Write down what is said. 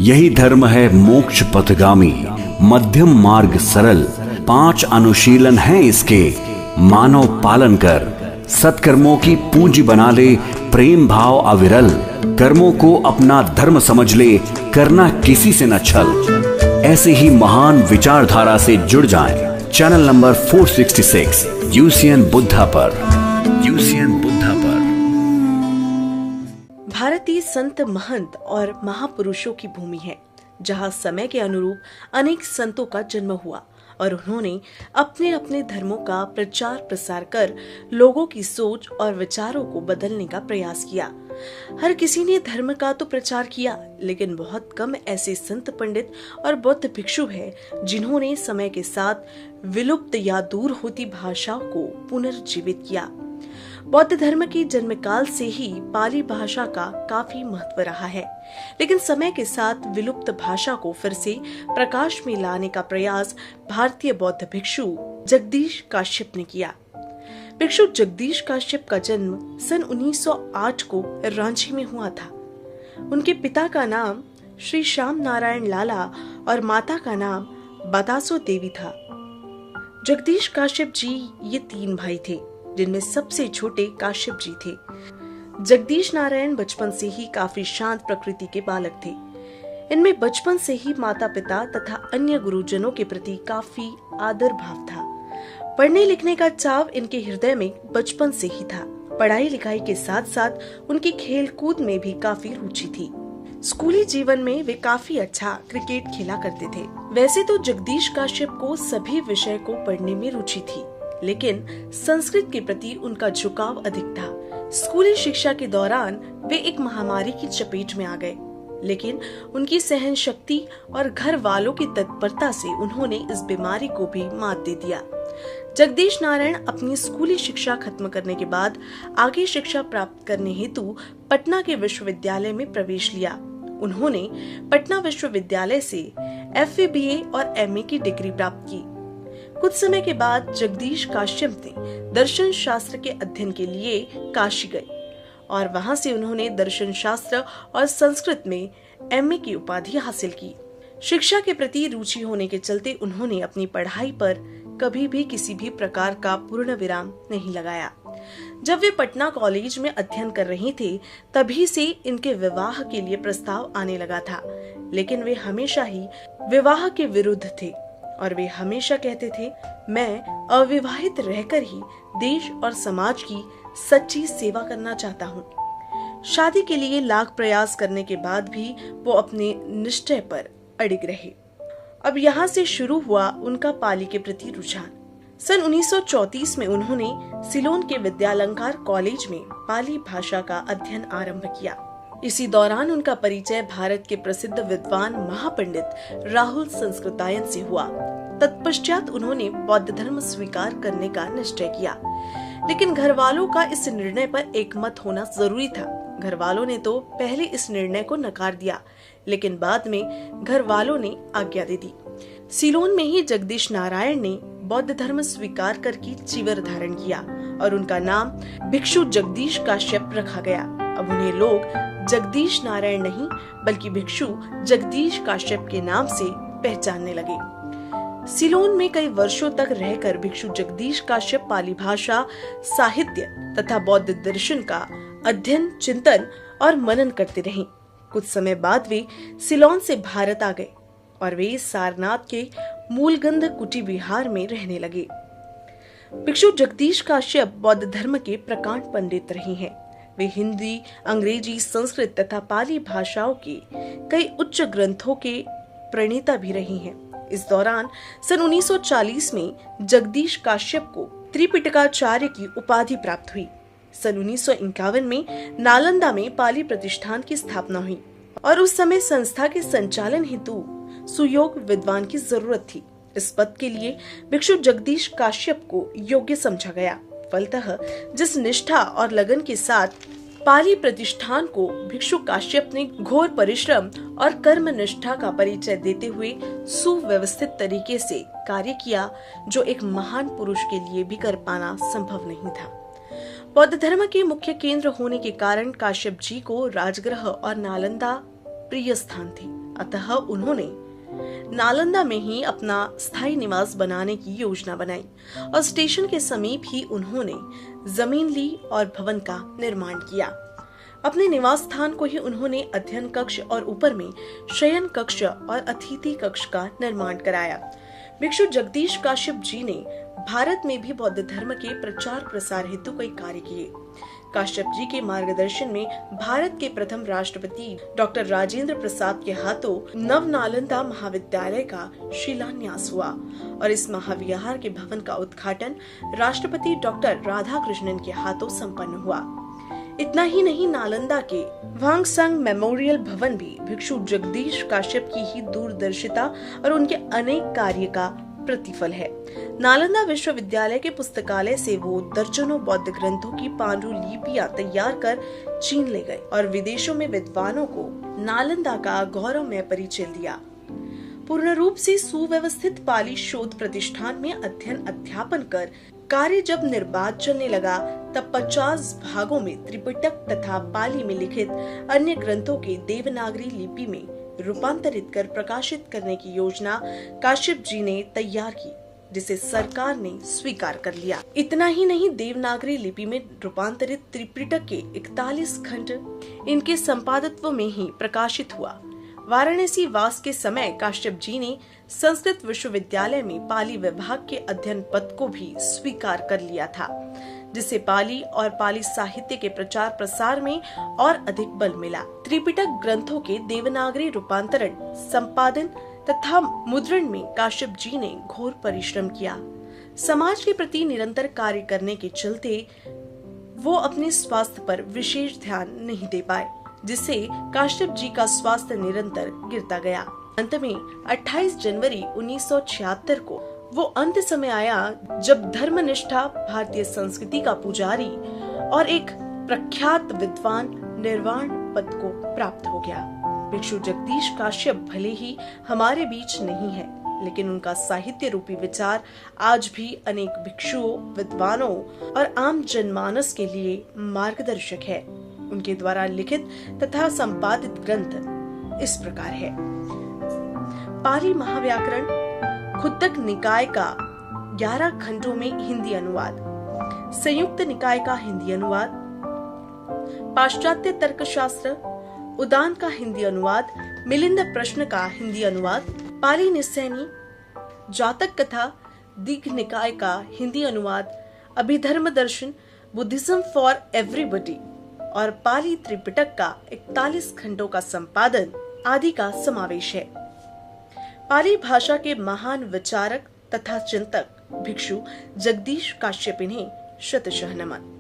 यही धर्म है मोक्ष पथगामी, मध्यम मार्ग सरल। 5 अनुशीलन हैं इसके, मानव पालन कर। सत्कर्मों की पूंजी बना ले, प्रेम भाव अविरल। कर्मों को अपना धर्म समझ ले, करना किसी से न छल। ऐसे ही महान विचारधारा से जुड़ जाएं। चैनल नंबर 466 यूसियन बुद्धा पर। भारतीय संत महंत और महापुरुषों की भूमि है, जहाँ समय के अनुरूप अनेक संतों का जन्म हुआ और उन्होंने अपने अपने धर्मों का प्रचार प्रसार कर लोगों की सोच और विचारों को बदलने का प्रयास किया। हर किसी ने धर्म का तो प्रचार किया, लेकिन बहुत कम ऐसे संत पंडित और बौद्ध भिक्षु हैं जिन्होंने समय के साथ विलुप्त या दूर होती भाषाओं को पुनर्जीवित किया। बौद्ध धर्म की जन्मकाल से ही पाली भाषा का काफी महत्व रहा है, लेकिन समय के साथ विलुप्त भाषा को फिर से प्रकाश में लाने का प्रयास भारतीय बौद्ध भिक्षु जगदीश काश्यप ने किया। भिक्षु जगदीश काश्यप का जन्म सन 1908 को रांची में हुआ था। उनके पिता का नाम श्री श्याम नारायण लाला और माता का नाम बतासो देवी था। जगदीश काश्यप जी ये 3 भाई थे, जिनमें सबसे छोटे काश्यप जी थे। जगदीश नारायण बचपन से ही काफी शांत प्रकृति के बालक थे। इनमें बचपन से ही माता पिता तथा अन्य गुरुजनों के प्रति काफी आदर भाव था। पढ़ने लिखने का चाव इनके हृदय में बचपन से ही था। पढ़ाई लिखाई के साथ साथ उनकी खेल कूद में भी काफी रुचि थी। स्कूली जीवन में वे काफी अच्छा क्रिकेट खेला करते थे। वैसे तो जगदीश काश्यप को सभी विषय को पढ़ने में रुचि थी, लेकिन संस्कृत के प्रति उनका झुकाव अधिक था। स्कूली शिक्षा के दौरान वे एक महामारी की चपेट में आ गए, लेकिन उनकी सहन शक्ति और घर वालों की तत्परता से उन्होंने इस बीमारी को भी मात दे दिया। जगदीश नारायण अपनी स्कूली शिक्षा खत्म करने के बाद आगे शिक्षा प्राप्त करने हेतु पटना के विश्वविद्यालय में प्रवेश लिया। उन्होंने पटना विश्वविद्यालय से FA BA और MA की डिग्री प्राप्त की। कुछ समय के बाद जगदीश काश्यप ने दर्शन शास्त्र के अध्ययन के लिए काशी गए और वहां से उन्होंने दर्शन शास्त्र और संस्कृत में MA की उपाधि हासिल की। शिक्षा के प्रति रुचि होने के चलते उन्होंने अपनी पढ़ाई पर कभी भी किसी भी प्रकार का पूर्ण विराम नहीं लगाया। जब वे पटना कॉलेज में अध्ययन कर रहे थे, तभी से इनके विवाह के लिए प्रस्ताव आने लगा था, लेकिन वे हमेशा ही विवाह के विरुद्ध थे और वे हमेशा कहते थे, मैं अविवाहित रहकर ही देश और समाज की सच्ची सेवा करना चाहता हूँ। शादी के लिए लाख प्रयास करने के बाद भी वो अपने निश्चय पर अड़िग रहे। अब यहाँ से शुरू हुआ उनका पाली के प्रति रुझान। सन 1934 में उन्होंने सिलोन के विद्यालंकार कॉलेज में पाली भाषा का अध्ययन आरंभ किया। इसी दौरान उनका परिचय भारत के प्रसिद्ध विद्वान महापंडित राहुल संस्कृतायन से हुआ। तत्पश्चात उन्होंने बौद्ध धर्म स्वीकार करने का निश्चय किया, लेकिन घर वालों का इस निर्णय पर एकमत होना जरूरी था। घर वालों ने तो पहले इस निर्णय को नकार दिया, लेकिन बाद में घर वालों ने आज्ञा दे दी। सिलोन में ही जगदीश नारायण ने बौद्ध धर्म स्वीकार करके चीवर धारण किया और उनका नाम भिक्षु जगदीश काश्यप रखा गया। अब उन्हें लोग जगदीश नारायण नहीं बल्कि भिक्षु जगदीश काश्यप के नाम से पहचानने लगे। सिलोन में कई वर्षों तक रहकर भिक्षु जगदीश काश्यप पाली भाषा, साहित्य तथा बौद्ध दर्शन का अध्ययन, चिंतन और मनन करते रहे। कुछ समय बाद वे सिलोन से भारत आ गए और वे सारनाथ के मूलगंध कुटी विहार में रहने लगे। भिक्षु जगदीश काश्यप बौद्ध धर्म के प्रकांड पंडित रहे हैं। वे हिंदी, अंग्रेजी, संस्कृत तथा पाली भाषाओं के कई उच्च ग्रंथों के प्रणेता भी रहे हैं। इस दौरान सन 1940 में जगदीश काश्यप को त्रिपिटकाचार्य की उपाधि प्राप्त हुई। सन 1951 में नालंदा में पाली प्रतिष्ठान की स्थापना हुई और उस समय संस्था के संचालन हेतु सुयोग विद्वान की जरूरत थी। इस पद के लिए भिक्षु जगदीश काश्यप को योग्य समझा गया। फलतः जिस निष्ठा और लगन के साथ पाली प्रतिष्ठान को भिक्षु काश्यप ने घोर परिश्रम और कर्म निष्ठा का परिचय देते हुए सुव्यवस्थित तरीके से कार्य किया, जो एक महान पुरुष के लिए भी कर पाना संभव नहीं था। बौद्ध धर्म के मुख्य केंद्र होने के कारण काश्यप जी को राजगृह और नालंदा प्रिय स्थान थी, अतः उन्होंने नालंदा में ही अपना स्थायी निवास बनाने की योजना बनाई और स्टेशन के समीप ही उन्होंने जमीन ली और भवन का निर्माण किया। अपने निवास स्थान को ही उन्होंने अध्ययन कक्ष और ऊपर में शयन कक्ष और अतिथि कक्ष का निर्माण कराया। भिक्षु जगदीश काश्यप जी ने भारत में भी बौद्ध धर्म के प्रचार प्रसार हेतु कई कार्य किए। काश्यप जी के मार्गदर्शन में भारत के प्रथम राष्ट्रपति डॉक्टर राजेंद्र प्रसाद के हाथों नव नालंदा महाविद्यालय का शिलान्यास हुआ और इस महाविहार के भवन का उद्घाटन राष्ट्रपति डॉक्टर राधाकृष्णन के हाथों संपन्न हुआ। इतना ही नहीं, नालंदा के वांगसंग मेमोरियल भवन भी भिक्षु जगदीश काश्यप की ही दूरदर्शिता और उनके अनेक कार्य का प्रतिफल है। नालंदा विश्वविद्यालय के पुस्तकालय से वो दर्जनों बौद्ध ग्रंथों की पांडुलिपियां तैयार कर चीन ले गए और विदेशों में विद्वानों को नालंदा का गौरवमय परिचय दिया। पूर्ण रूप से सुव्यवस्थित पाली शोध प्रतिष्ठान में अध्ययन अध्यापन कर कार्य जब निर्बाध चलने लगा, तब 50 भागों में त्रिपिटक तथा पाली में लिखित अन्य ग्रंथों के देवनागरी लिपि में रूपांतरित कर प्रकाशित करने की योजना काश्यप जी ने तैयार की, जिसे सरकार ने स्वीकार कर लिया। इतना ही नहीं, देवनागरी लिपि में रूपांतरित त्रिपिटक के 41 खंड इनके संपादत्व में ही प्रकाशित हुआ। वाराणसी वास के समय काश्यप जी ने संस्कृत विश्वविद्यालय में पाली विभाग के अध्ययन पद को भी स्वीकार कर लिया था, जिससे पाली और पाली साहित्य के प्रचार प्रसार में और अधिक बल मिला। त्रिपिटक ग्रंथों के देवनागरी रूपांतरण, संपादन तथा मुद्रण में काश्यप जी ने घोर परिश्रम किया। समाज के प्रति निरंतर कार्य करने के चलते वो अपने स्वास्थ्य पर विशेष ध्यान नहीं दे पाए, जिससे काश्यप जी का स्वास्थ्य निरंतर गिरता गया। अंत में 28 जनवरी 1976 को वो अंत समय आया जब धर्मनिष्ठा, भारतीय संस्कृति का पुजारी और एक प्रख्यात विद्वान निर्वाण पद को प्राप्त हो गया। भिक्षु जगदीश काश्यप भले ही हमारे बीच नहीं है, लेकिन उनका साहित्य रूपी विचार आज भी अनेक भिक्षुओं, विद्वानों और आम जनमानस के लिए मार्गदर्शक है। उनके द्वारा लिखित तथा संपादित ग्रंथ इस प्रकार है: पाली महाव्याकरण, खुद्दक निकाय का 11 खंडों में हिंदी अनुवाद, संयुक्त निकाय का हिंदी अनुवाद, पाश्चात्य तर्कशास्त्र, उदान का हिंदी अनुवाद, मिलिंद प्रश्न का हिंदी अनुवाद, पाली निस्सैनी, जातक कथा, दीघ निकाय का हिंदी अनुवाद, अभिधर्म दर्शन, बुद्धिज्म फॉर एवरीबॉडी और पाली त्रिपिटक का 41 खंडों का संपादन आदि का समावेश है। पाली भाषा के महान विचारक तथा चिंतक भिक्षु जगदीश काश्यप इन्हें शतशः नमन।